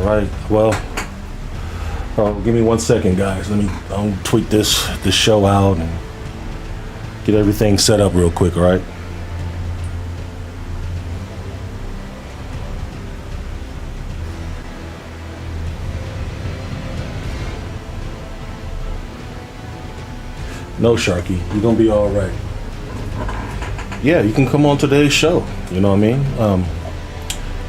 right. Well, give me 1 second, guys. Let me tweak this show out and get everything set up real quick. All right. No, Sharky, you're gonna be all right. Yeah, you can come on today's show. You know what I mean?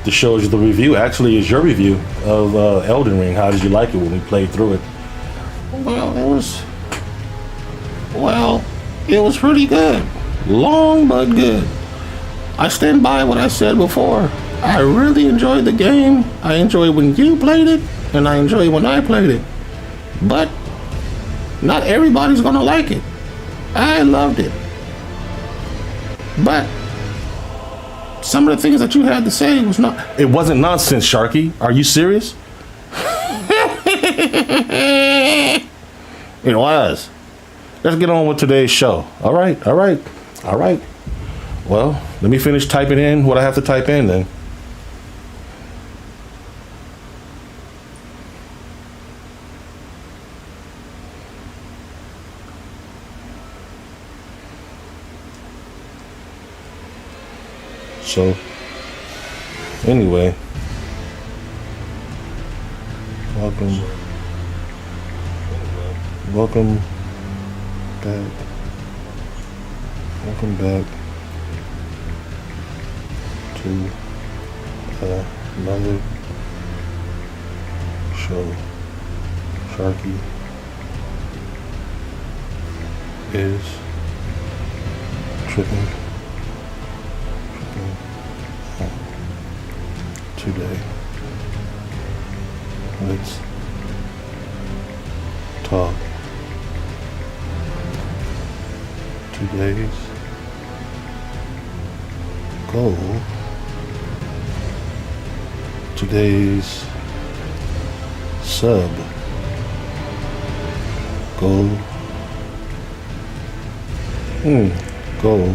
The show is the review. Actually, is your review of Elden Ring. How did you like it when we played through it? Well, it was pretty good. Long but good. I stand by what I said before. I really enjoyed the game. I enjoyed when you played it, and I enjoyed when I played it. But not everybody's gonna like it. I loved it. But some of the things that you had to say was not... It wasn't nonsense, Sharky. Are you serious? It was. Let's get on with today's show. All right. Well, let me finish typing in what I have to type in then. So, anyway, welcome back to another show. Sharky is tripping. Today, let's talk. Today's goal. Today's sub goal. Goal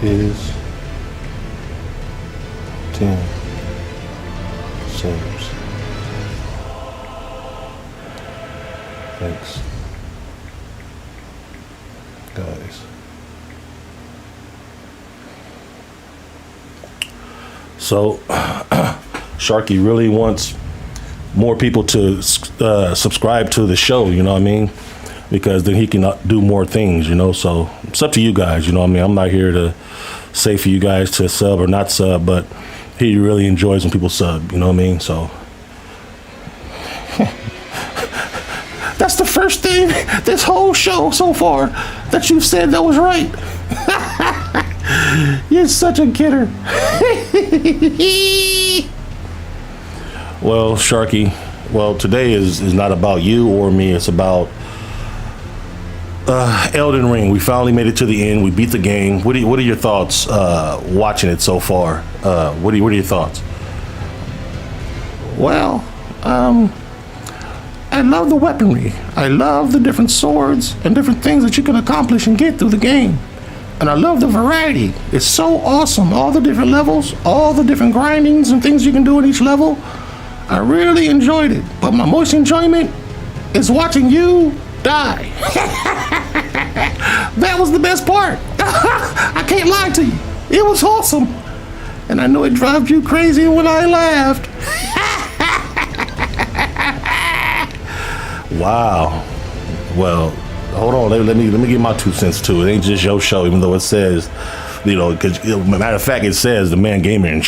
is 10 subs. Thanks, guys. So, Sharky really wants more people to subscribe to the show, you know what I mean? Because then he can do more things, you know? So, it's up to you guys, you know what I mean? I'm not here to say for you guys to sub or not sub, but he really enjoys when people sub, you know what I mean? So that's the first thing this whole show so far that you've said that was right. You're such a kidder. Well, Sharky, today is not about you or me. It's about Elden Ring. We finally made it to the end. We beat the game. What are your thoughts watching it so far? What are your thoughts? Well, I love the weaponry. I love the different swords and different things that you can accomplish and get through the game. And I love the variety. It's so awesome. All the different levels, all the different grindings and things you can do in each level. I really enjoyed it. But my most enjoyment is watching you die. That was the best part. I can't lie to you. It was awesome. And I know it drives you crazy when I laughed. Wow. Well, hold on. Let me get my 2 cents too. It ain't just your show, even though it says, because matter of fact, it says the Man Gamer and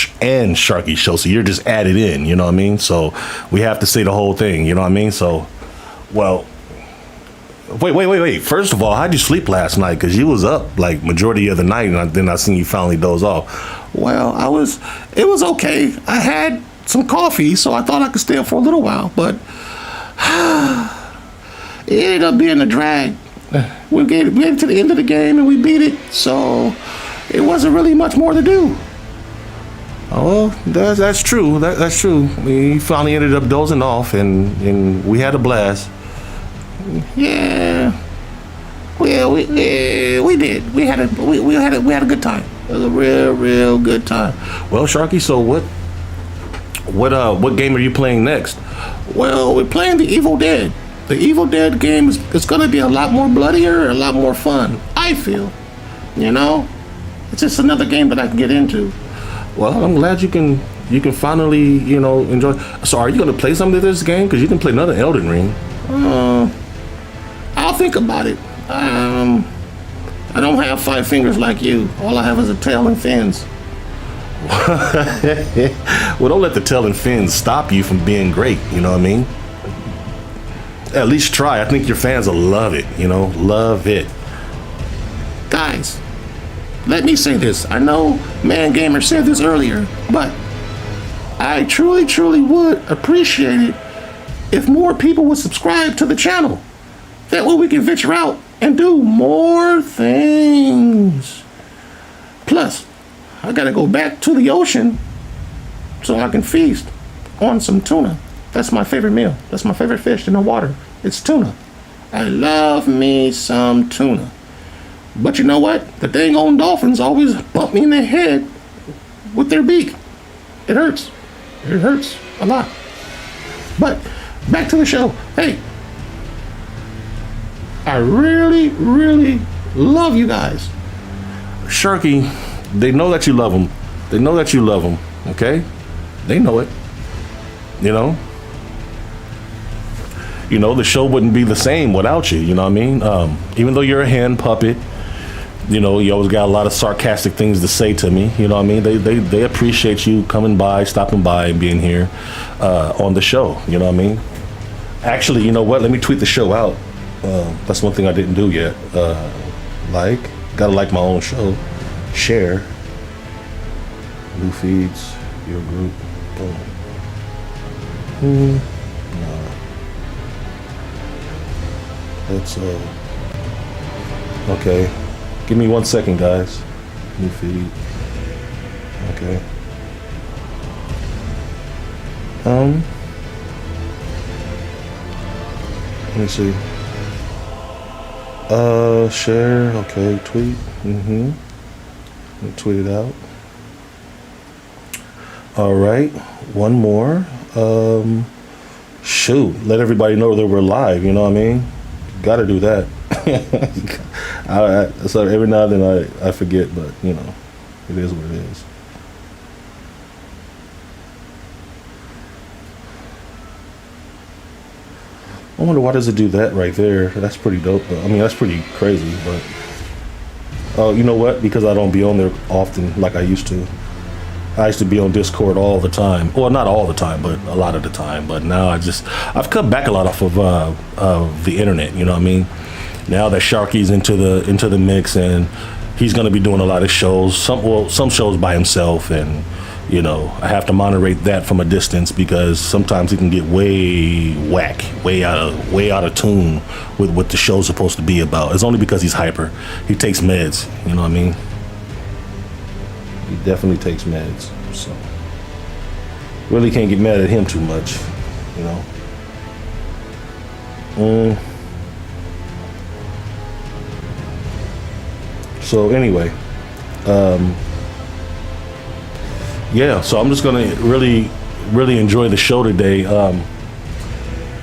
Sharky show. So you're just added in, you know what I mean? So we have to say the whole thing, you know what I mean? So, well, wait. First of all, how'd you sleep last night? Because you was up like majority of the night, and then I seen you finally doze off. Well, it was okay. I had some coffee, so I thought I could stay up for a little while, but it ended up being a drag. We get to the end of the game and we beat it, so it wasn't really much more to do. Oh, well, that's true. That's true. We finally ended up dozing off, and we had a blast. Yeah. Well, we did. We had a good time. It was a real good time. Well, Sharky, so What game are you playing next? Well, we're playing the Evil Dead. The Evil Dead game is gonna be a lot more bloodier, a lot more fun. I feel, you know, it's just another game that I can get into. Well, I'm glad you can finally, enjoy. So, are you gonna play some of this game? Because you can play another Elden Ring. I'll think about it. I don't have 5 fingers like you. All I have is a tail and fins. Well, don't let the tail and fins stop you from being great. You know what I mean? At least try. I think your fans will love it. Love it. Guys, let me say this. I know Man Gamer said this earlier, but I truly, truly would appreciate it if more people would subscribe to the channel. That way we can venture out and do more things. Plus, I gotta go back to the ocean so I can feast on some tuna. That's my favorite meal. That's my favorite fish in the water. It's tuna. I love me some tuna. But you know what? The dang old dolphins always bump me in the head with their beak. It hurts. It hurts a lot. But back to the show. Hey, I really, really love you guys. Sharky, they know that you love them. They know that you love them, okay? They know it. The show wouldn't be the same without you, you know what I mean? Even though you're a hand puppet, you always got a lot of sarcastic things to say to me, you know what I mean? They appreciate you coming by, stopping by, and being here on the show, you know what I mean? Actually, you know what? Let me tweet the show out. That's one thing I didn't do yet. Gotta like my own show. Share. New feeds. Your group. Boom. No. Let's okay. Give me 1 second, guys. New feed. Okay. Let me see. Share. Okay. Tweet. Tweet it out. All right. One more. Shoot. Let everybody know that we're live. You know what I mean? Got to do that. So every now and then I forget, but it is what it is. I wonder why does it do that right there? That's pretty dope. I mean, that's pretty crazy, but you know what? Because I don't be on there often like I used to. I used to be on Discord all the time. Well, not all the time, but a lot of the time. But now I've cut back a lot off of the internet. You know what I mean? Now that Sharky's into the mix, and he's going to be doing a lot of shows. Some shows by himself, and I have to moderate that from a distance because sometimes he can get way whack, way out of tune with what the show's supposed to be about. It's only because he's hyper. He takes meds. You know what I mean? He definitely takes meds. So really can't get mad at him too much. So anyway, yeah, so I'm just gonna really, really enjoy the show today.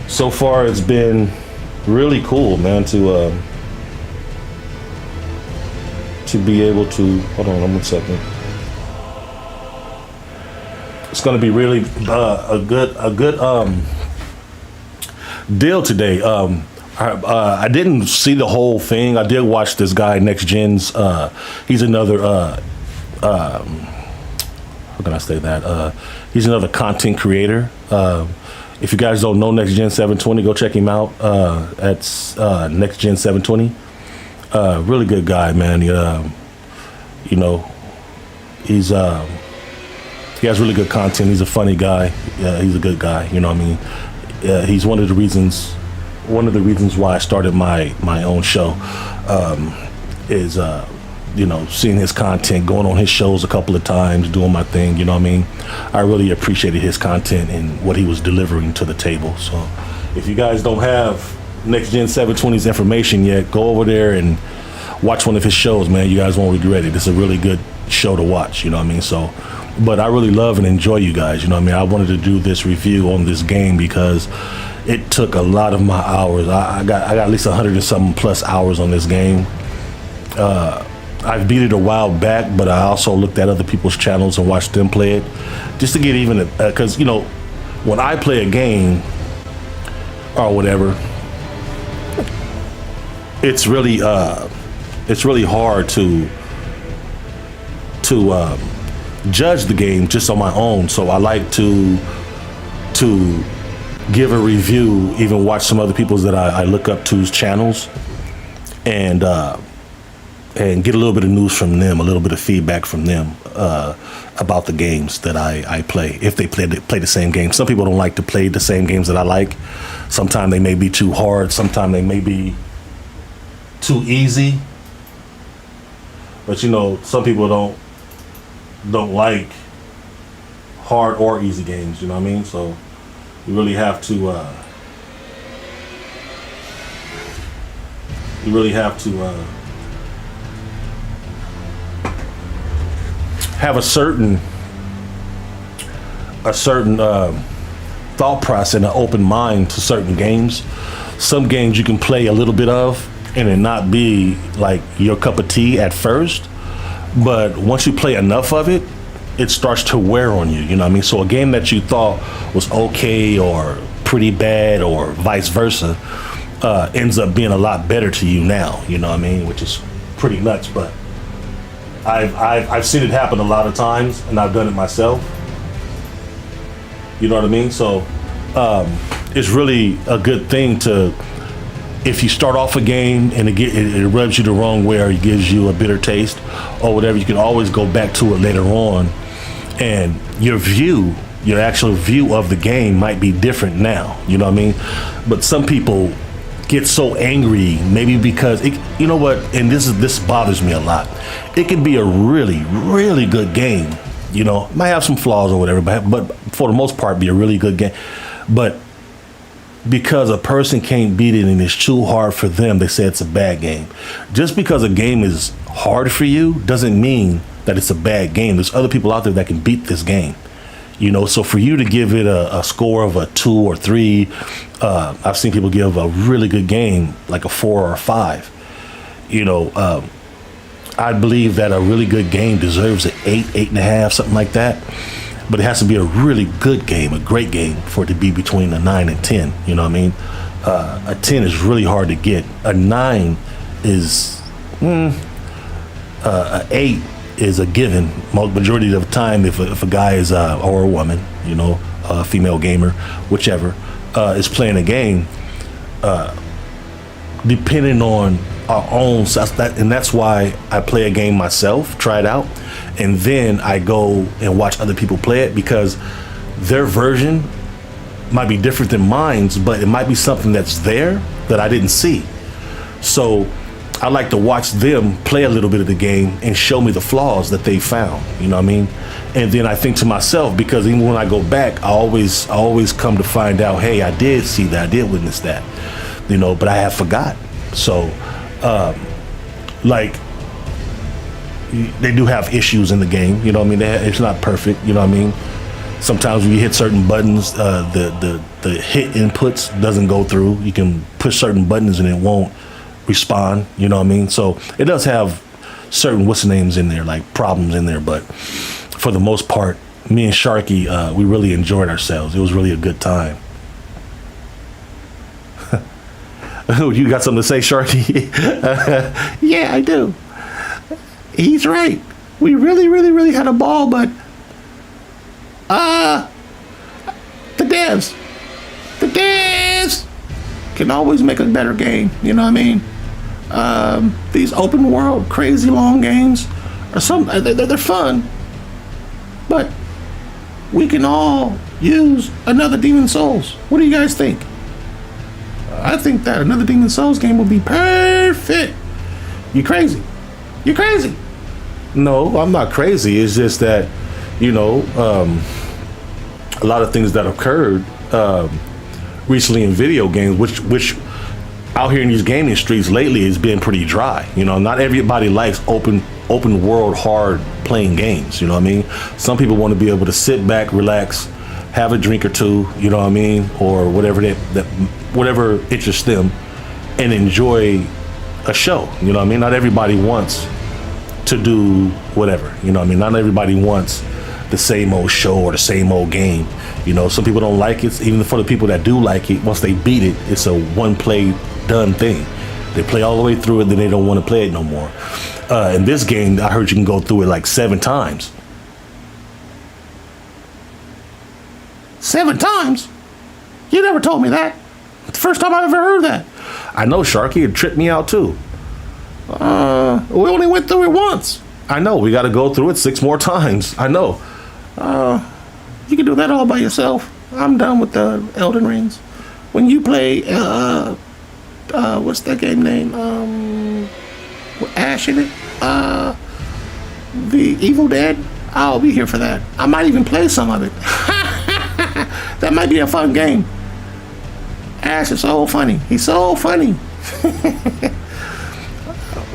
So far, it's been really cool, man, to be able to. Hold on 1 second. It's gonna be really a good deal today. I didn't see the whole thing. I did watch this guy, Next Gen's. He's another. How can I say that? He's another content creator. If you guys don't know Next Gen 720, go check him out. That's Next Gen 720. Really good guy, man. He has really good content. He's a funny guy. He's a good guy. You know what I mean? He's one of the reasons why I started my own show is seeing his content, going on his shows a couple of times, doing my thing. You know what I mean? I really appreciated his content and what he was delivering to the table. So if you guys don't have Next Gen 720's information yet, go over there and watch one of his shows, man. You guys won't regret it. It's a really good show to watch. You know what I mean? So, but I really love and enjoy you guys. You know what I mean? I wanted to do this review on this game because it took a lot of my hours. I got at least 100 and something plus hours on this game. I beat it a while back, but I also looked at other people's channels and watched them play it, just to get even. Because you know, when I play a game or whatever, it's really hard to judge the game just on my own. So I like to give a review, even watch some other people's that I look up to's channels, and get a little bit of news from them, a little bit of feedback from them about the games that I play, if they play the same game. Some people don't like to play the same games that I like. Sometimes they may be too hard. Sometimes they may be too easy. But you know, some people don't like hard or easy games. You know what I mean? So you really have to have a certain thought process and an open mind to certain games. Some games you can play a little bit of and it not be like your cup of tea at first, but once you play enough of it, it starts to wear on you. You know what I mean? So a game that you thought was okay or pretty bad or vice versa ends up being a lot better to you now. You know what I mean? Which is pretty nuts, but I've seen it happen a lot of times, and I've done it myself. You know what I mean? So it's really a good thing to, if you start off a game and it rubs you the wrong way or it gives you a bitter taste or whatever, you can always go back to it later on, and your actual view of the game might be different now. You know what I mean? But some people get so angry, maybe because you know what, and this bothers me a lot. It can be a really, really good game. You know, might have some flaws or whatever, but for the most part, be a really good game. But because a person can't beat it and it's too hard for them, they say it's a bad game. Just because a game is hard for you doesn't mean that it's a bad game. There's other people out there that can beat this game. You know, so for you to give it a score of a 2 or 3, I've seen people give a really good game like a 4 or a 5. You know, I believe that a really good game deserves an 8, 8.5, something like that. But it has to be a really good game, a great game, for it to be between a 9 and 10. You know what I mean? A 10 is really hard to get. A 9 is, a 8 is a given. Majority of the time, if a guy is or a woman, you know, a female gamer, whichever, is playing a game, depending on our own, and that's why I play a game myself, try it out, and then I go and watch other people play it, because their version might be different than mine's, but it might be something that's there that I didn't see. So I like to watch them play a little bit of the game and show me the flaws that they found. You know what I mean? And then I think to myself, because even when I go back, I always come to find out, hey, I did see that, I did witness that, you know, but I have forgot. So, like, they do have issues in the game. You know what I mean? It's not perfect. You know what I mean? Sometimes when you hit certain buttons, the hit inputs doesn't go through. You can push certain buttons and it won't respond. You know what I mean? So it does have certain what's the names in there, like problems in there. But for the most part, me and Sharky, we really enjoyed ourselves. It was really a good time. You got something to say, Sharky? Yeah, I do. He's right. We really, really, really had a ball, but the devs can always make a better game. You know what I mean? These open world, crazy long games are they're fun, but we can all use another Demon's Souls. What do you guys think? I think that another Demon's Souls game would be perfect. You crazy? You're crazy. No, I'm not crazy. It's just that, you know, a lot of things that occurred recently in video games, which out here in these gaming streets lately, it's been pretty dry. You know, not everybody likes open world hard playing games. You know what I mean? Some people want to be able to sit back, relax, have a drink or two. You know what I mean, or whatever whatever interests them, and enjoy a show. You know what I mean? Not everybody wants to do whatever. You know what I mean? Not everybody wants the same old show or the same old game. You know, some people don't like it. Even for the people that do like it, once they beat it, it's a one play done thing. They play all the way through it, then they don't want to play it no more. In this game, I heard you can go through it like 7 times. 7 times? You never told me that. It's the first time I've ever heard that. I know, Sharky. It tripped me out too. We only went through it once. I know. We got to go through it 6 more times. I know. You can do that all by yourself. I'm done with the Elden Rings. When you play, what's that game name? With Ash in it? The Evil Dead? I'll be here for that. I might even play some of it. That might be a fun game. Ash is so funny. He's so funny.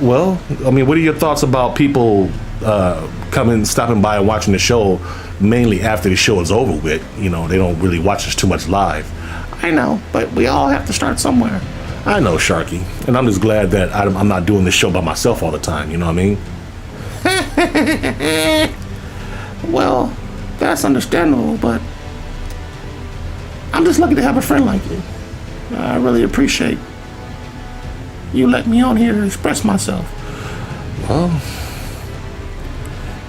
Well, I mean, what are your thoughts about people stopping by and watching the show, mainly after the show is over with? You know, they don't really watch us too much live. I know, but we all have to start somewhere. I know, Sharky, and I'm just glad that I'm not doing this show by myself all the time. You know what I mean? Well, that's understandable, but I'm just lucky to have a friend like you. I really appreciate you letting me on here to express myself. Well,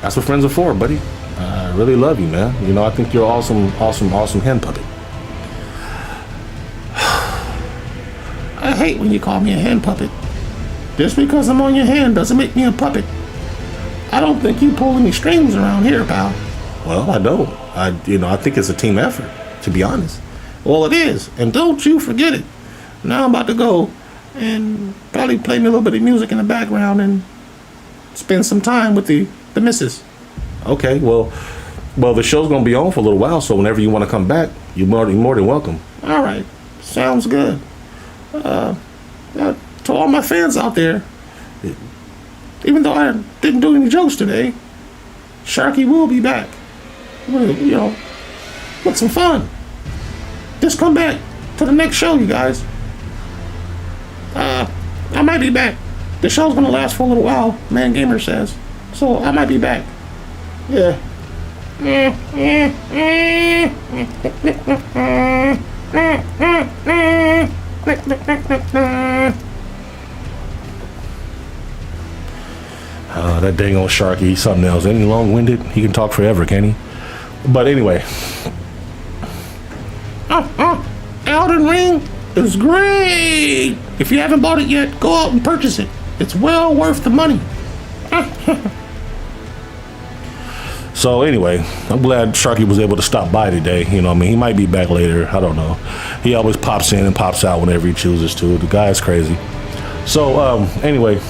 that's what friends are for, buddy. I really love you, man. You know, I think you're an awesome hand puppet. I hate when you call me a hand puppet. Just because I'm on your hand doesn't make me a puppet. I don't think you pull any strings around here, pal. Well, I don't. I think it's a team effort, to be honest. Well, it is, and don't you forget it. Now I'm about to go and probably play me a little bit of music in the background and spend some time with the missus. Okay, well, the show's gonna be on for a little while, so whenever you want to come back, you're more than welcome. All right, sounds good. To all my fans out there, even though I didn't do any jokes today, Sharky will be back. You know, with some fun. Just come back to the next show, you guys. I might be back. The show's gonna last for a little while, Man Gamer says. So I might be back. Yeah. That dang old Sharky, he's something else. Ain't he long-winded? He can talk forever, can he? But anyway. Elden Ring is great. If you haven't bought it yet, go out and purchase it. It's well worth the money. So anyway, I'm glad Sharky was able to stop by today. You know what I mean? He might be back later. I don't know. He always pops in and pops out whenever he chooses to. The guy's crazy. So anyway,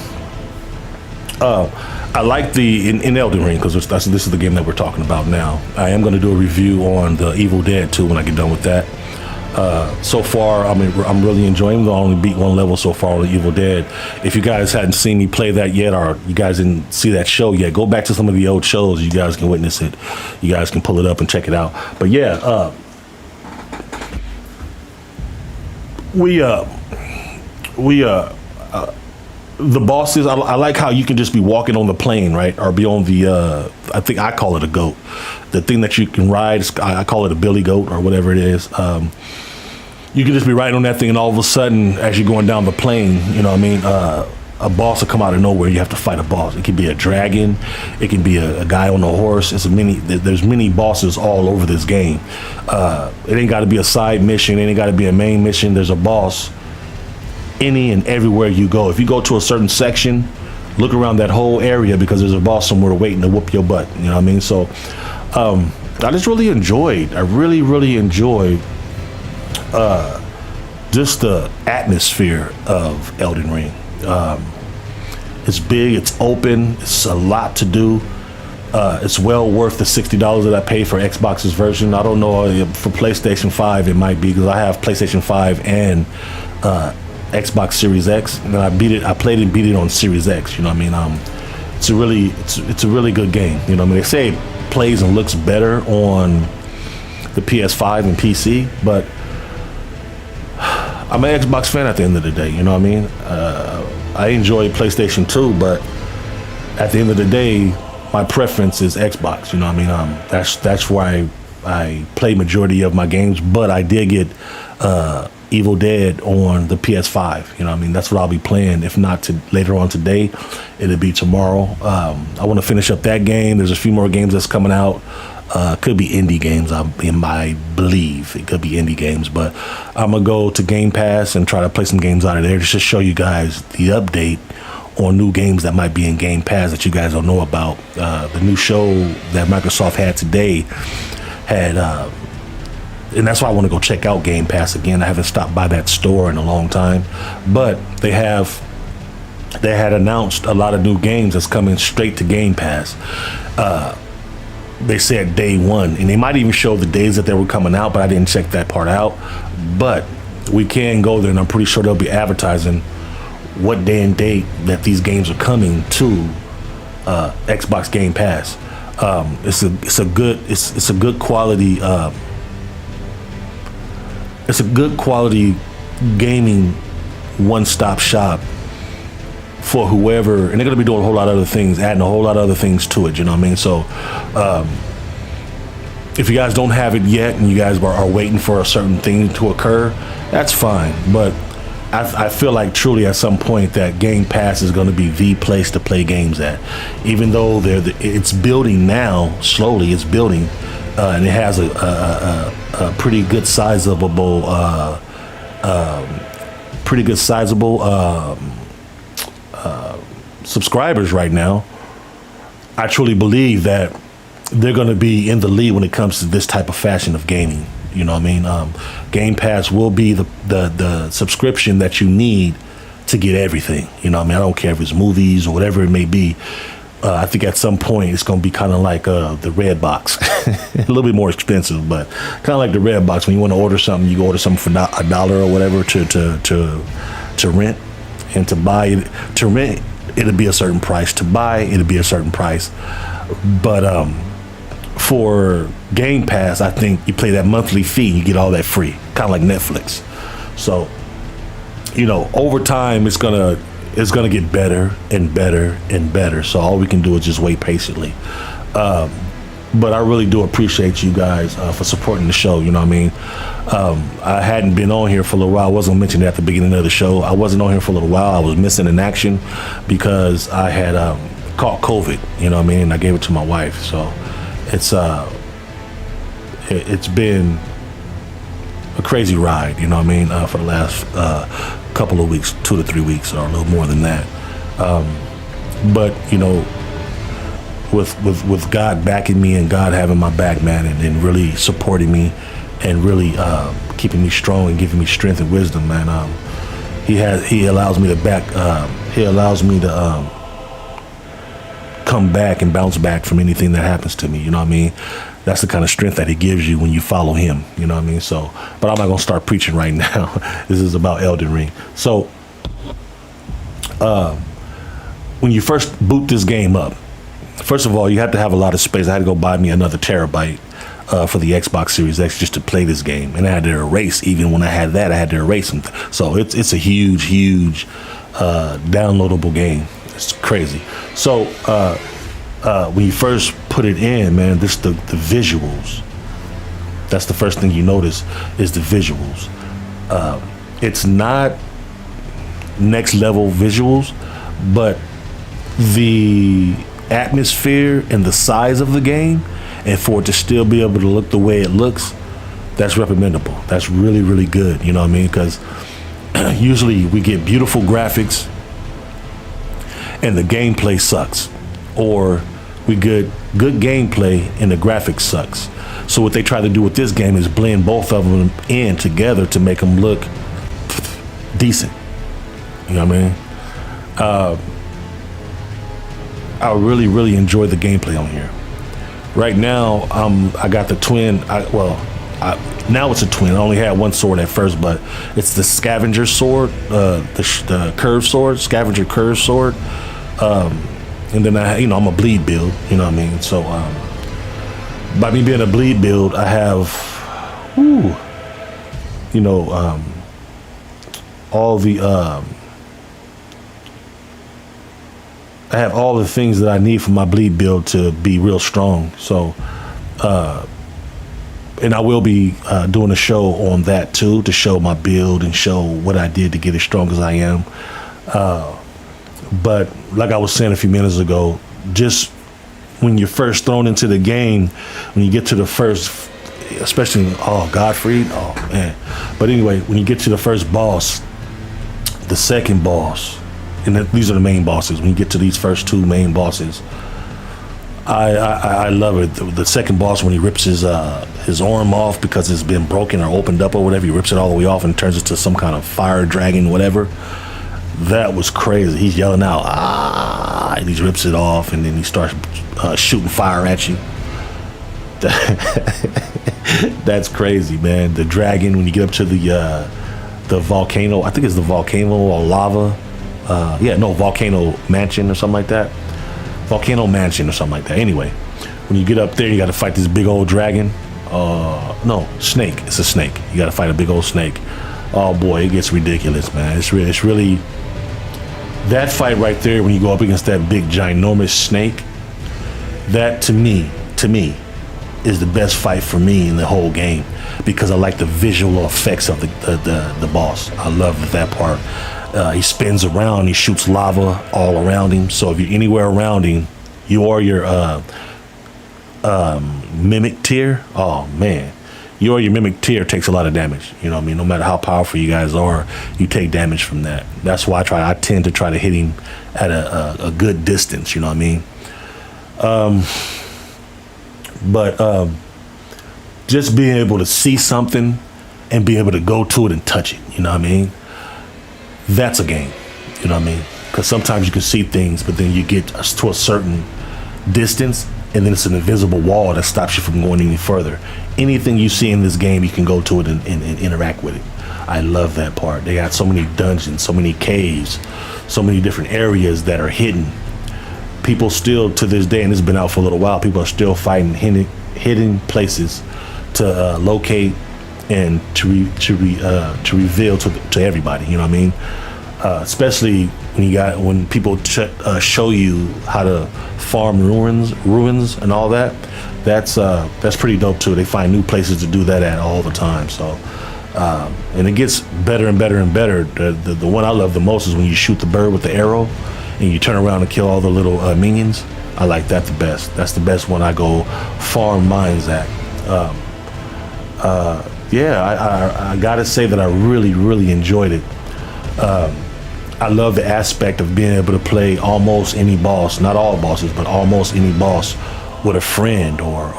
I like in Elden Ring, because this is the game that we're talking about now. I am going to do a review on the Evil Dead 2 when I get done with that. So far, I'm really enjoying it. I only beat 1 level so far on the Evil Dead. If you guys hadn't seen me play that yet, or you guys didn't see that show yet, go back to some of the old shows. You guys can witness it. You guys can pull it up and check it out. But yeah, the bosses, I like how you can just be walking on the plane, right? Or be on the, I think I call it a goat. The thing that you can ride, I call it a billy goat or whatever it is. You can just be riding on that thing, and all of a sudden, as you're going down the plane, you know what I mean, a boss will come out of nowhere. You have to fight a boss. It could be a dragon. It can be a guy on a horse. There's many bosses all over this game. It ain't got to be a side mission. It ain't got to be a main mission. There's a boss any and everywhere you go. If you go to a certain section, look around that whole area, because there's a boss somewhere waiting to whoop your butt. You know what I mean? So I just really enjoyed. I really enjoyed just the atmosphere of Elden Ring. It's big, it's open, it's a lot to do. It's well worth the $60 that I paid for Xbox's version. I don't know, for PlayStation 5 it might be, because I have PlayStation 5 and Xbox Series X, and I beat it. I played and beat it on Series X. You know what I mean? It's a really good game. You know what I mean? They say it plays and looks better on the PS5 and PC, but I'm an Xbox fan at the end of the day. You know what I mean? I enjoy PlayStation 2, but at the end of the day, my preference is Xbox. You know what I mean? That's why I play majority of my games, but I did get Evil Dead on the PS5. You know what I mean? That's what I'll be playing. If not later on today, it'll be tomorrow. I want to finish up that game. There's a few more games that's coming out. Could be indie games, I believe. It could be indie games, but I'm going to go to Game Pass and try to play some games out of there just to show you guys the update on new games that might be in Game Pass that you guys don't know about. The new show that Microsoft had today had... and that's why I want to go check out Game Pass again. I haven't stopped by that store in a long time, but they had announced a lot of new games that's coming straight to Game Pass. They said day one, and they might even show the days that they were coming out, but I didn't check that part out. But we can go there, and I'm pretty sure they'll be advertising what day and date that these games are coming to Xbox Game Pass. It's a good quality. It's a good quality gaming one-stop shop for whoever, and they're going to be doing a whole lot of other things, adding a whole lot of other things to it, you know what I mean? So if you guys don't have it yet and you guys are waiting for a certain thing to occur, that's fine. But I feel like truly at some point that Game Pass is going to be the place to play games at. Even though it's building now, slowly it's building, and it has a pretty good sizable subscribers right now. I truly believe that they're going to be in the lead when it comes to this type of fashion of gaming. You know what I mean? Game Pass will be the subscription that you need to get everything. You know what I mean? I don't care if it's movies or whatever it may be. I think at some point it's going to be kind of like the Red Box. A little bit more expensive, but kind of like the Red Box. When you want to order something, you go order something for $1 or whatever to rent, and to buy it. To rent, it'll be a certain price. To buy, it'll be a certain price. But for Game Pass, I think you pay that monthly fee, you get all that free, kind of like Netflix. So, you know, over time, it's gonna get better and better and better. So all we can do is just wait patiently. But I really do appreciate you guys for supporting the show. You know what I mean? I hadn't been on here for a little while. I wasn't mentioning at the beginning of the show. I wasn't on here for a little while. I was missing in action because I had caught COVID. You know what I mean? And I gave it to my wife. So it's been a crazy ride. You know what I mean? For the last couple of weeks, 2 to 3 weeks, or a little more than that. But you know, with God backing me and God having my back, man, and really supporting me and really keeping me strong and giving me strength and wisdom, man. He allows me to come back and bounce back from anything that happens to me. You know what I mean? That's the kind of strength that he gives you when you follow him. You know what I mean? So, but I'm not gonna start preaching right now. This is about Elden Ring. So, when you first boot this game up, first of all, you have to have a lot of space. I had to go buy me another terabyte for the Xbox Series X just to play this game, and I had to erase. Even when I had that, I had to erase them. So it's a huge downloadable game. It's crazy. So when you first put it in, man, this the visuals. That's the first thing you notice is the visuals. It's not next level visuals, but the atmosphere and the size of the game, and for it to still be able to look the way it looks, that's recommendable. That's really good. You know what I mean? Because usually we get beautiful graphics and the gameplay sucks, or we get good gameplay and the graphics sucks. So what they try to do with this game is blend both of them in together to make them look decent. You know what I mean? I really enjoy the gameplay on here. Right now, I got the twin. now it's a twin. I only had one sword at first, but it's the scavenger sword, the curved sword, scavenger curved sword. And then I'm a bleed build. You know what I mean? So by me being a bleed build, I have, all the I have all the things that I need for my bleed build to be real strong. So, and I will be doing a show on that too, to show my build and show what I did to get as strong as I am. But like I was saying a few minutes ago, just when you're first thrown into the game, when you get to the first, especially, Godfrey, man. But anyway, when you get to the first boss, the second boss, and these are the main bosses. When you get to these first two main bosses, I love it. The second boss, when he rips his arm off because it's been broken or opened up or whatever, he rips it all the way off and turns it to some kind of fire dragon, whatever. That was crazy. He's yelling out, and he rips it off, and then he starts shooting fire at you. That's crazy, man. The dragon, when you get up to the volcano, I think it's the volcano or lava. Volcano mansion or something like that. Volcano mansion or something like that. Anyway, when you get up there, you got to fight this big old dragon. Snake. It's a snake. You got to fight a big old snake. Oh boy, it gets ridiculous, man. It's really that fight right there, when you go up against that big ginormous snake. That to me is the best fight for me in the whole game, because I like the visual effects of the boss. I love that part. He spins around, he shoots lava all around him. So if you're anywhere around him, you are your mimic tier. Oh man, your mimic tier takes a lot of damage. You know what I mean? No matter how powerful you guys are, you take damage from that. That's why I tend to try to hit him at a good distance. You know what I mean? But just being able to see something and be able to go to it and touch it, you know what I mean? That's a game, you know what I mean? Because sometimes you can see things, but then you get to a certain distance, and then it's an invisible wall that stops you from going any further. Anything you see in this game, you can go to it and interact with it. I love that part. They got so many dungeons, so many caves, so many different areas that are hidden. People still, to this day, and it's been out for a little while, people are still fighting hidden places to locate and to reveal to everybody. You know what I mean? Especially when people show you how to farm ruins and all that. That's pretty dope too. They find new places to do that at all the time. So and it gets better and better and better. The one I love the most is when you shoot the bird with the arrow and you turn around and kill all the little minions. I like that the best. That's the best one I go farm mines at. I gotta say that I really, really enjoyed it. I love the aspect of being able to play almost any boss, not all bosses, but almost any boss with a friend or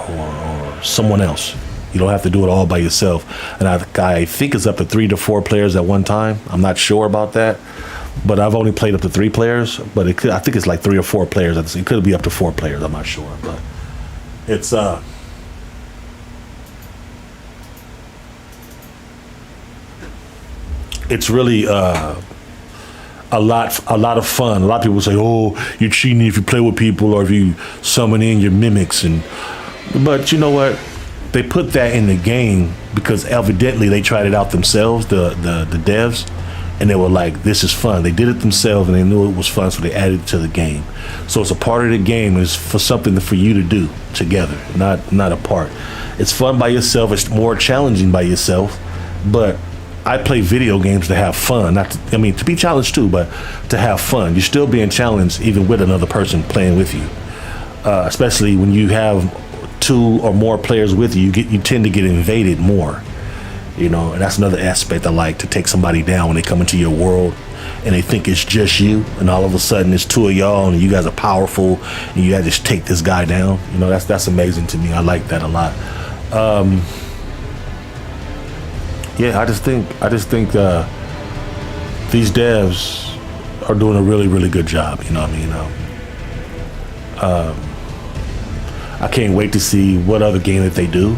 someone else. You don't have to do it all by yourself. And I think it's up to 3 to 4 players at one time. I'm not sure about that, but I've only played up to 3 players. But I think it's like 3 or 4 players. It could be up to 4 players. I'm not sure, but it's really a lot of fun. A lot of people say, "Oh, you're cheating if you play with people or if you summon in your mimics." But you know what? They put that in the game because evidently they tried it out themselves, the devs, and they were like, "This is fun." They did it themselves and they knew it was fun, so they added it to the game. So it's a part of the game. It's for something for you to do together, not a part. It's fun by yourself. It's more challenging by yourself, but I play video games to have fun, to be challenged too, but to have fun. You're still being challenged even with another person playing with you. Especially when you have 2 or more players with you, you tend to get invaded more. You know, and that's another aspect I like, to take somebody down when they come into your world and they think it's just you, and all of a sudden it's 2 of y'all and you guys are powerful and you gotta just take this guy down. You know, that's amazing to me. I like that a lot. I just think these devs are doing a really, really good job. You know what I mean? I can't wait to see what other game that they do.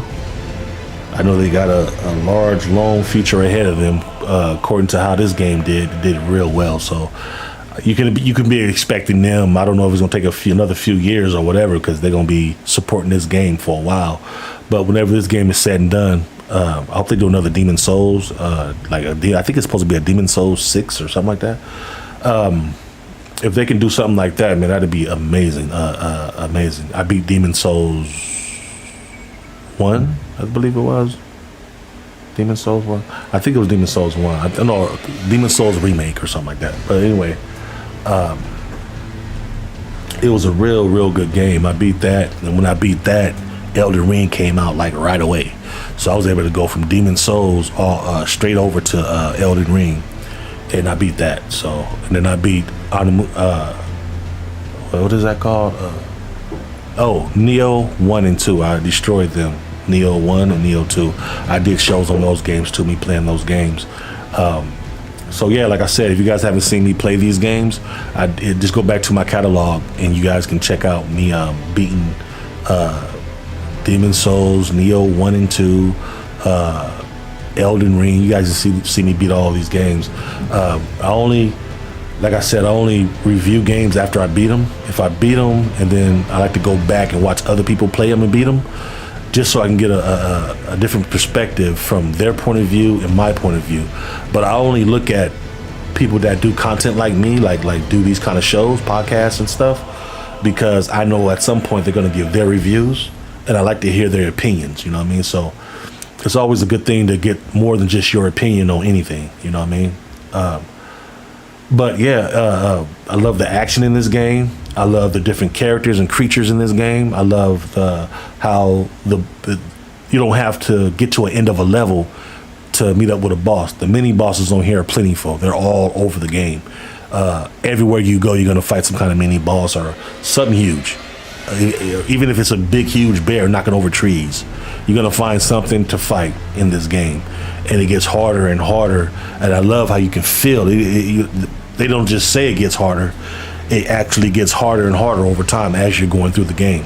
I know they got a large, long future ahead of them. According to how this game did real well. So you can be expecting them. I don't know if it's gonna take another few years or whatever, because they're gonna be supporting this game for a while. But whenever this game is said and done, I hope they do another Demon Souls. I think it's supposed to be a Demon Souls 6 or something like that. If they can do something like that, man, that'd be amazing. Amazing. I beat Demon Souls 1, I believe it was. Demon Souls 1. I think it was Demon Souls 1. I don't know, Demon Souls remake or something like that. But anyway, it was a real good game. I beat that, and when I beat that, Elden Ring came out like right away. So I was able to go from Demon Souls all straight over to Elden Ring, and I beat that. So, and then I beat what is that called? Neo 1 and 2. I destroyed them. Neo 1 and Neo 2. I did shows on those games too, me playing those games. So yeah, like I said, if you guys haven't seen me play these games, just go back to my catalog and you guys can check out me beating Demon Souls, Neo 1 and 2, Elden Ring. You guys see me beat all these games. Like I said, I only review games after I beat them. If I beat them, and then I like to go back and watch other people play them and beat them, just so I can get a different perspective from their point of view and my point of view. But I only look at people that do content like me, like do these kind of shows, podcasts and stuff, because I know at some point they're going to give their reviews, and I like to hear their opinions, you know what I mean? So it's always a good thing to get more than just your opinion on anything, you know what I mean? But yeah, I love the action in this game. I love the different characters and creatures in this game. I love how you don't have to get to an end of a level to meet up with a boss. The mini bosses on here are plentiful. They're all over the game. Everywhere you go, you're going to fight some kind of mini boss or something huge. Even if it's a big, huge bear knocking over trees, you're going to find something to fight in this game. And it gets harder and harder. And I love how you can feel it. They don't just say it gets harder. It actually gets harder and harder over time as you're going through the game.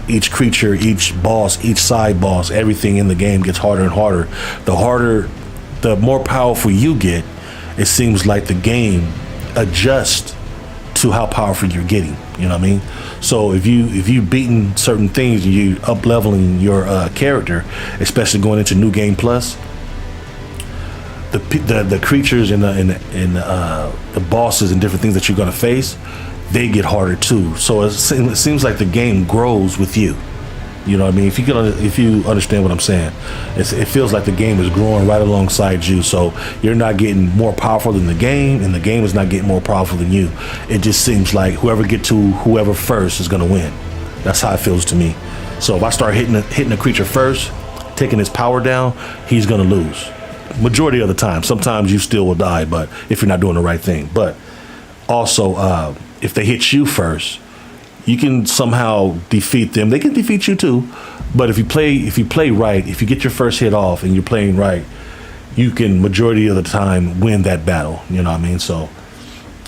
Each creature, each boss, each side boss, everything in the game gets harder and harder. The more powerful you get, it seems like the game adjusts to how powerful you're getting. You know what I mean? So if you've beaten certain things, you up leveling your character, especially going into New Game Plus. The creatures and the bosses and different things that you're going to face, they get harder too. So it seems like the game grows with you. You know what I mean? If you understand what I'm saying, it feels like the game is growing right alongside you. So you're not getting more powerful than the game, and the game is not getting more powerful than you. It just seems like whoever first is going to win. That's how it feels to me. So if I start hitting a creature first, taking his power down, he's going to lose. Majority of the time. Sometimes you still will die, but if you're not doing the right thing. But also, if they hit you first, you can somehow defeat them. They can defeat you too. But if you play right, if you get your first hit off and you're playing right, you can majority of the time win that battle. You know what I mean? So,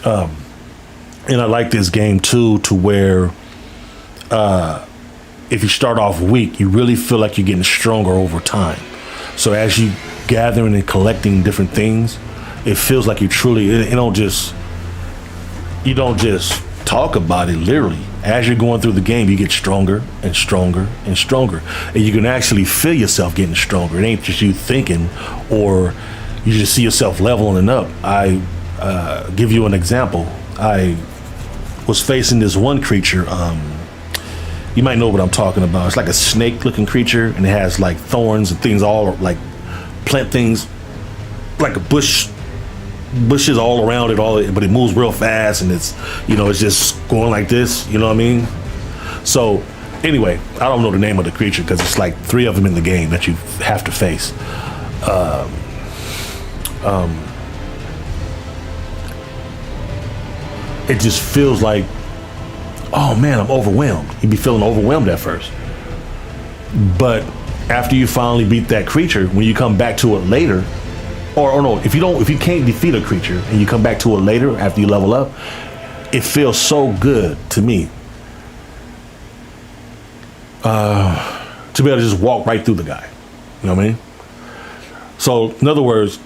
and I like this game too, to where if you start off weak, you really feel like you're getting stronger over time. So as you gathering and collecting different things, it feels like you don't just talk about it. Literally, as you're going through the game, you get stronger and stronger and stronger, and you can actually feel yourself getting stronger. It ain't just you thinking, or you just see yourself leveling up. I give you an example. I was facing this one creature. You might know what I'm talking about. It's like a snake-looking creature, and it has like thorns and things, all like plant things, like a bushes all around it, but it moves real fast, and it's just going like this. You know what I mean? So anyway, I don't know the name of the creature because it's like 3 of them in the game that you have to face. It just feels like, oh man, I'm overwhelmed. You'd be feeling overwhelmed at first, but after you finally beat that creature, when you come back to it later, or no, if you can't defeat a creature and you come back to it later after you level up, it feels so good to me to be able to just walk right through the guy. You know what I mean? So in other words,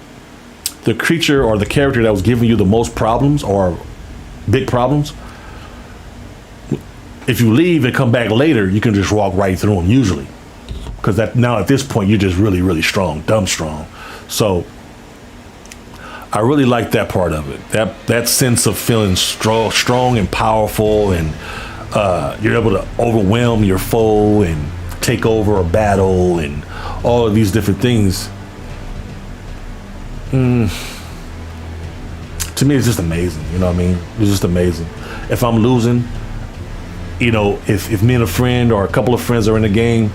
the creature or the character that was giving you the most problems or big problems, if you leave and come back later, you can just walk right through them usually. Because that now at this point, you're just really, really strong, dumb strong. So I really like that part of it. That sense of feeling strong and powerful, and you're able to overwhelm your foe and take over a battle and all of these different things. To me, it's just amazing. You know what I mean? It's just amazing. If I'm losing, you know, if me and a friend or a couple of friends are in the game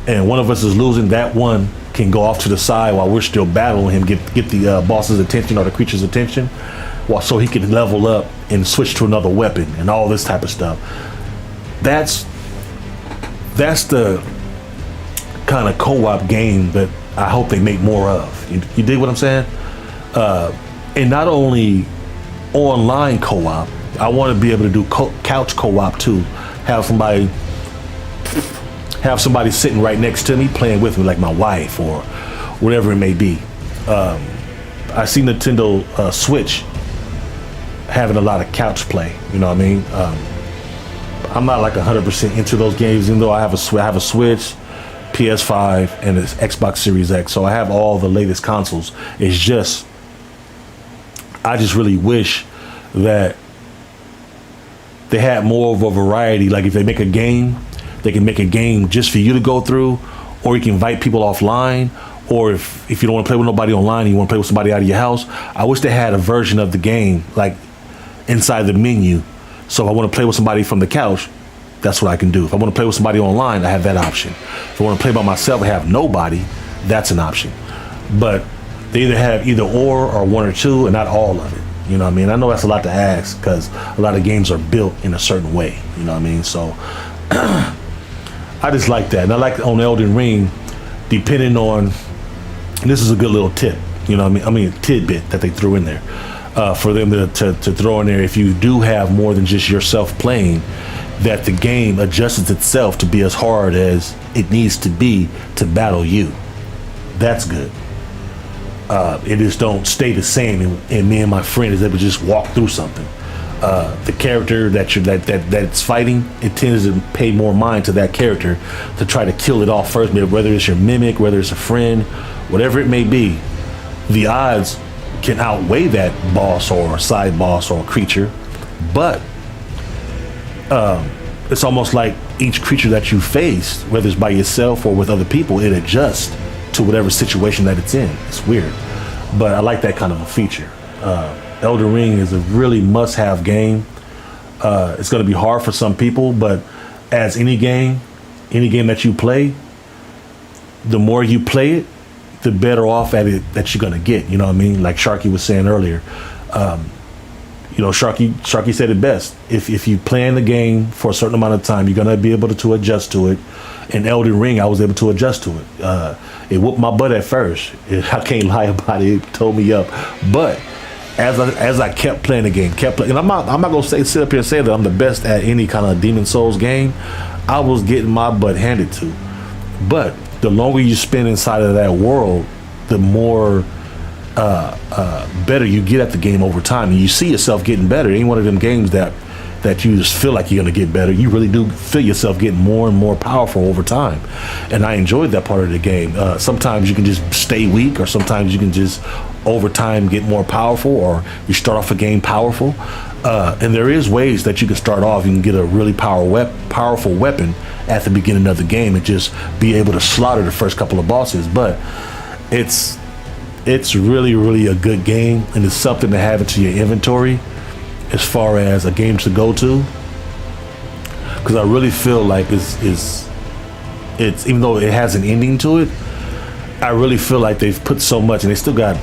and one of us is losing, that one can go off to the side while we're still battling him, get the boss's attention or the creature's attention, while so he can level up and switch to another weapon and all this type of stuff. That's the kind of co-op game that I hope they make more of. You dig what I'm saying? And not only online co-op, I want to be able to do couch co-op too. Have somebody sitting right next to me playing with me, like my wife or whatever it may be. I see Nintendo Switch having a lot of couch play. You know what I mean? I'm not like 100% into those games, even though I have a Switch, PS5, and an Xbox Series X. So I have all the latest consoles. It's just, I just really wish that they had more of a variety. Like if they make a game, they can make a game just for you to go through, or you can invite people offline, or if you don't want to play with nobody online and you want to play with somebody out of your house, I wish they had a version of the game like inside the menu. So if I want to play with somebody from the couch, that's what I can do. If I want to play with somebody online, I have that option. If I want to play by myself and have nobody, that's an option. But they either have either or one or two, and not all of it. You know what I mean? I know that's a lot to ask because a lot of games are built in a certain way. You know what I mean? So I just like that. And I like on Elden Ring, depending on, and this is a good little tip, you know what I mean? Tidbit that they threw in there for them to throw in there. If you do have more than just yourself playing, that the game adjusts itself to be as hard as it needs to be to battle you. That's good. It just don't stay the same, and me and my friend is able to just walk through something. The character that's fighting, it tends to pay more mind to that character to try to kill it off first. Whether it's your mimic, whether it's a friend, whatever it may be, the odds can outweigh that boss or side boss or creature. But it's almost like each creature that you face, whether it's by yourself or with other people, it adjusts to whatever situation that it's in. It's weird, but I like that kind of a feature. Elden Ring is a really must-have game. It's going to be hard for some people, but as any game that you play, the more you play it, the better off at it that you're going to get. You know what I mean? Like Sharky was saying earlier. You know, Sharky said it best. If you play in the game for a certain amount of time, you're going to be able to adjust to it. In Elden Ring, I was able to adjust to it. It whooped my butt at first. I can't lie about it. It tore me up. But as I kept playing the game, and I'm not gonna sit up here and say that I'm the best at any kind of Demon Souls game. I was getting my butt handed to. But the longer you spend inside of that world, the more better you get at the game over time, and you see yourself getting better. Any one of them games that you just feel like you're going to get better, you really do feel yourself getting more and more powerful over time. And I enjoyed that part of the game. Sometimes you can just stay weak, or sometimes you can just over time get more powerful, or you start off a game powerful. And there is ways that you can start off. You can get a really powerful weapon at the beginning of the game and just be able to slaughter the first couple of bosses. But it's really, really a good game, and it's something to have into your inventory as far as a game to go to, because I really feel like it's even though it has an ending to it, I really feel like they've put so much, and they still got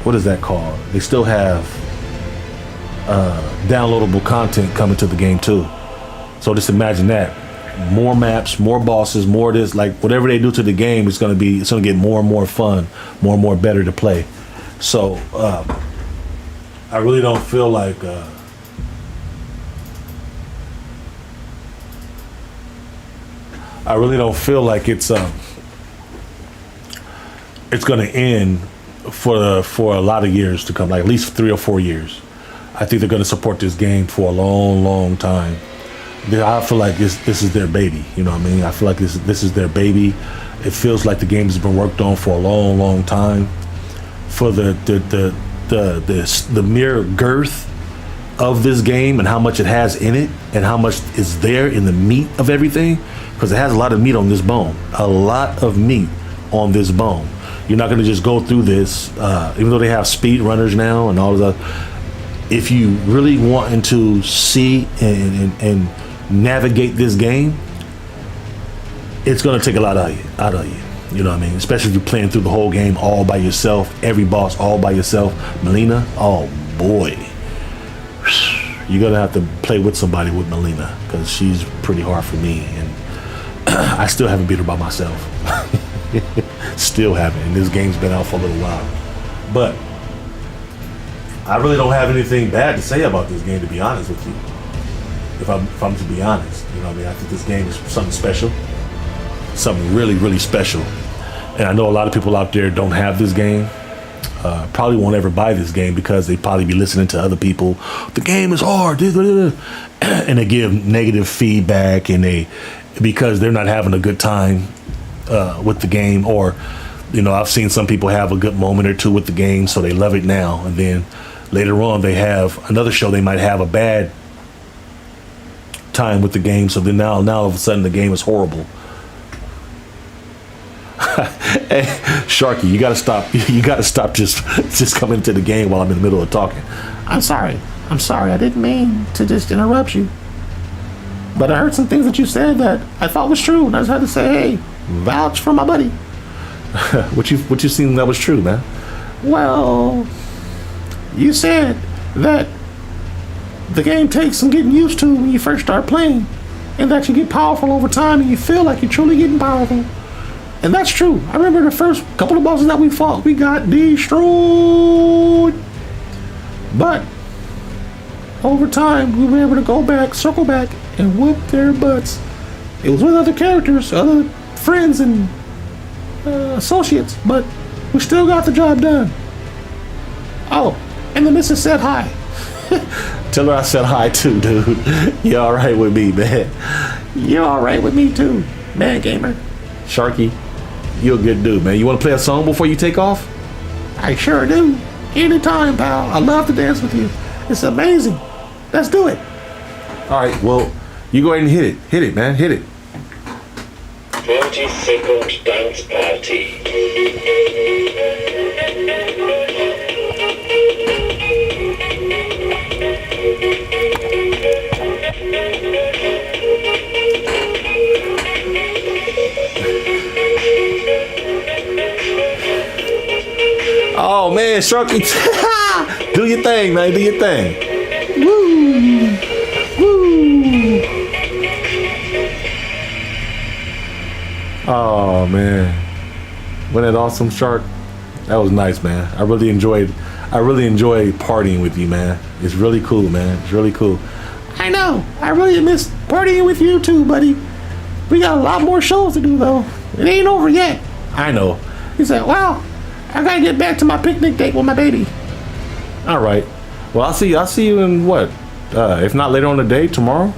what is that called? They still have downloadable content coming to the game too. So just imagine that. More maps, more bosses, more this, like whatever they do to the game, it's gonna get more and more fun, more and more better to play. So I really don't feel like it's it's going to end for a lot of years to come, like at least 3 or 4 years. I think they're going to support this game for a long, long time. I feel like this is their baby. You know what I mean? I feel like this is their baby. It feels like the game has been worked on for a long, long time. For the mere girth of this game and how much it has in it and how much is there in the meat of everything, because it has a lot of meat on this bone. A lot of meat on this bone. You're not going to just go through this, even though they have speed runners now and all of that. If you really wanting to see and navigate this game, it's going to take a lot out of you. You know what I mean? Especially if you're playing through the whole game all by yourself, every boss all by yourself. Melina, oh boy. You're going to have to play with somebody with Melina, because she's pretty hard for me. And I still haven't beat her by myself. Still haven't. And this game's been out for a little while. But I really don't have anything bad to say about this game, to be honest with you. If I'm to be honest, you know what I mean? I think this game is something special. Something really, really special. And I know a lot of people out there don't have this game. Probably won't ever buy this game because they probably be listening to other people. The game is hard, and they give negative feedback, and because they're not having a good time with the game, or I've seen some people have a good moment or two with the game, so they love it now, and then later on they have another show, they might have a bad time with the game, so then now all of a sudden the game is horrible. Hey, Sharky, you gotta stop. You gotta stop just coming to the game while I'm in the middle of talking. I'm sorry. I didn't mean to just interrupt you. But I heard some things that you said that I thought was true, and I just had to say, hey, vouch for my buddy. What you seen that was true, man? Well, you said that the game takes some getting used to when you first start playing, and that you get powerful over time, and you feel like you're truly getting powerful. And that's true. I remember the first couple of bosses that we fought, we got destroyed. But over time, we were able to go back, circle back, and whoop their butts. It was with other characters, other friends, and associates, but we still got the job done. Oh, and the missus said hi. Tell her I said hi too, dude. You all right with me, man? You're all right with me too, man, gamer. Sharky, you're a good dude, man. You want to play a song before you take off? I sure do. Anytime, pal. I love to dance with you. It's amazing. Let's do it. All right, well, you go ahead and hit it. Hit it, man. Hit it. 20-second dance party. Oh man, Sharky, do your thing, man. Do your thing. Woo, woo. Oh man, wasn't that awesome, Shark? That was nice, man. I really enjoyed partying with you, man. It's really cool, man. It's really cool. I know. I really miss partying with you too, buddy. We got a lot more shows to do though. It ain't over yet. I know. He said, well, I gotta get back to my picnic date with my baby. All right. Well, I'll see you in what? If not later on the day, tomorrow?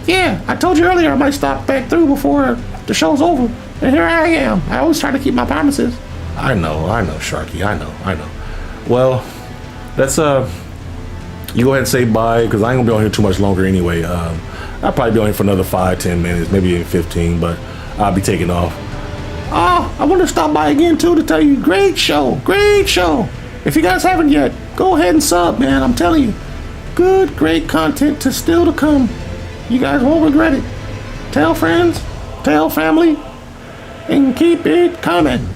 Yeah, I told you earlier I might stop back through before the show's over. And here I am. I always try to keep my promises. I know, Sharky. I know. Well, let's you go ahead and say bye, because I ain't gonna be on here too much longer anyway. I'll probably be on here for another 5-10 minutes, maybe 15, but I'll be taking off. Oh, I want to stop by again too to tell you, great show. If you guys haven't yet, go ahead and sub, man. I'm telling you, good, great content to still to come. You guys won't regret it. Tell friends, tell family, and keep it coming.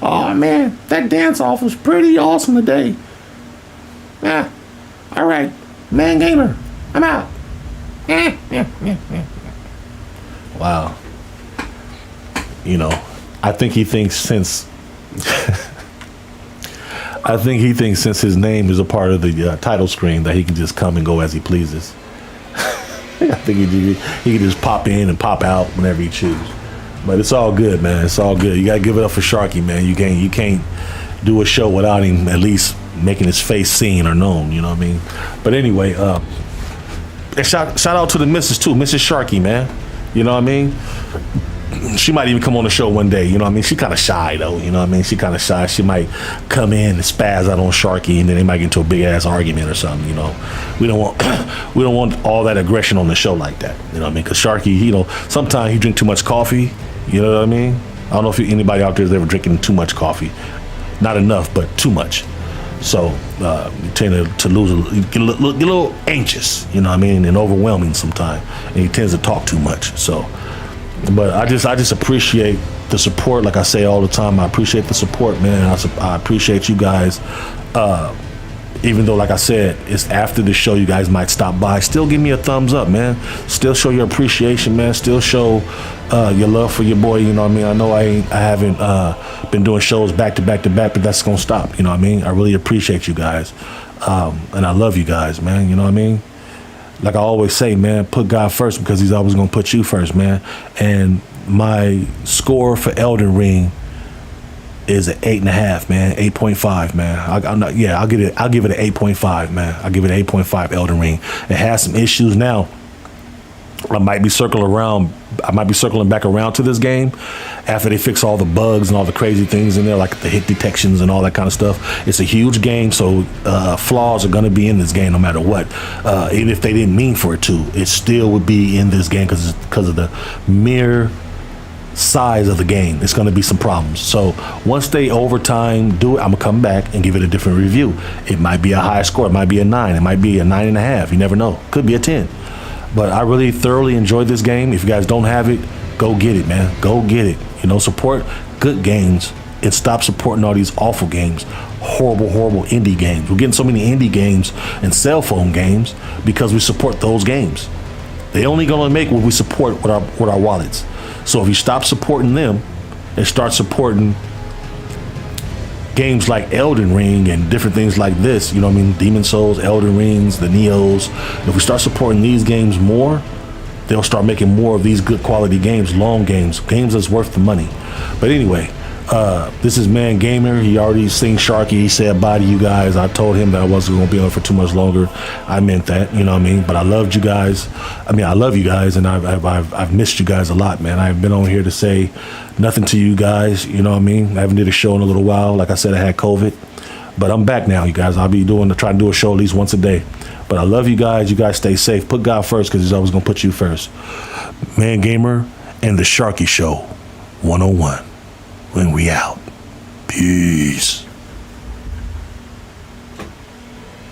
Oh man, that dance off was pretty awesome today. All right, man gamer, I'm out. Wow. I think he thinks since his name is a part of the title screen that he can just come and go as he pleases. I think he can just pop in and pop out whenever he chooses. But it's all good, man. It's all good. You gotta give it up for Sharky, man. You can't do a show without him at least making his face seen or known. You know what I mean? But anyway, and shout out to the missus too, Mrs. Sharky, man. You know what I mean? She might even come on the show one day. You know what I mean? She kind of shy though. You know what I mean? She kind of shy. She might come in and spaz out on Sharky, and then they might get into a big ass argument or something. You know, we don't want all that aggression on the show like that. You know what I mean? Because Sharky, you know, sometimes he drink too much coffee. You know what I mean? I don't know if anybody out there is ever drinking too much coffee. Not enough, but too much. So you tend to get a little anxious, you know what I mean, and overwhelming sometimes. And he tends to talk too much. So, but I just appreciate the support. Like I say all the time, I appreciate the support, man. I appreciate you guys. Even though, like I said, it's after the show, you guys might stop by. Still give me a thumbs up, man. Still show your appreciation, man. Still show your love for your boy. You know what I mean? I know I haven't been doing shows back to back to back, but that's gonna stop. You know what I mean? I really appreciate you guys, and I love you guys, man. You know what I mean? Like I always say, man, put God first because He's always gonna put you first, man. And my score for Elden Ring is an 8.5, man. 8.5, man. I'll give it an 8.5, man. I'll give it an 8.5 Elden Ring. It has some issues now. I might be circling back around to this game after they fix all the bugs and all the crazy things in there, like the hit detections and all that kind of stuff. It's a huge game, so flaws are going to be in this game no matter what. Even if they didn't mean for it to, it still would be in this game because of the mere size of the game. It's going to be some problems. So once they overtime do it, I'm gonna come back and give it a different review. It might be a high score. It might be a 9. It might be a 9.5. You never know. Could be a 10. But I really thoroughly enjoyed this game. If you guys don't have it, go get it, man. Go get it. You know, support good games and stop supporting all these awful games. Horrible indie games. We're getting so many indie games and cell phone games because we support those games. They only gonna make what we support with our wallets. So if you stop supporting them and start supporting games like Elden Ring and different things like this, you know what I mean, Demon Souls, Elden Rings, the Neos, if we start supporting these games more, they'll start making more of these good quality games, long games that's worth the money. But anyway, this is Man Gamer. He already seen Sharky. He said bye to you guys. I told him that I wasn't going to be on for too much longer. I meant that, you know what I mean? But I loved you guys. I love you guys, and I've missed you guys a lot, man. I haven't been on here to say nothing to you guys, you know what I mean? I haven't did a show in a little while. Like I said, I had COVID. But I'm back now, you guys. I'll be trying to do a show at least once a day. But I love you guys. You guys stay safe. Put God first because He's always going to put you first. Man Gamer and the Sharky Show 101. When we out. Peace.